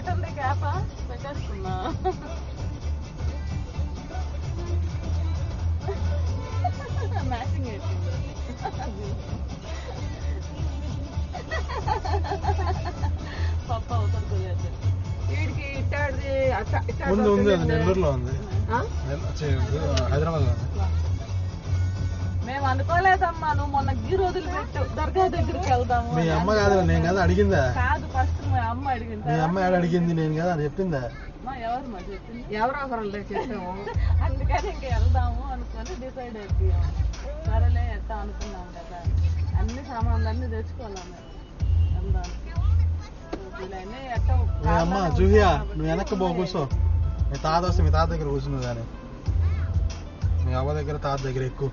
ఒకటి ఉంది క్యాప పెట్టేసుకున్నా. మ్యాచింగ్ వేసింది. పప్ప అవుతుంది వీడికి ఇట్టాడిది ఉంది అది నెల్లూరులో ఉంది, హైదరాబాద్ లో ఉంది. మేము అనుకోలేదమ్మా నువ్వు మొన్న గీ రోజులు పెట్టు దర్గా దగ్గరికి వెళ్దాము. మీ అమ్మ కాదు, నేను కదా అడిగిందా? కాదు, ఫస్ట్ మా అమ్మ అడిగింది. మీ అమ్మ ఏడ అడిగింది, నేను కదా అని చెప్పిందా? ఎవరు మా చెప్పింది? ఎవరు అవసరం లేదు చెప్పాము. అందుకని ఇంక వెళ్దాము అనుకొని డిసైడ్ అయిపోయాము. సరేలే ఎట్టా అనుకున్నాం కదా, అన్ని సామాన్లు తెచ్చుకోవాలి వెళ్దాం. మీ అమ్మ జూహియా నువ్వు వెనక్కి పో, కూర్చో. మీ తాత వస్తే మీ తాత దగ్గర కూర్చున్నావు కానీ మీ అవ్వ దగ్గర తాత దగ్గర ఎక్కువ.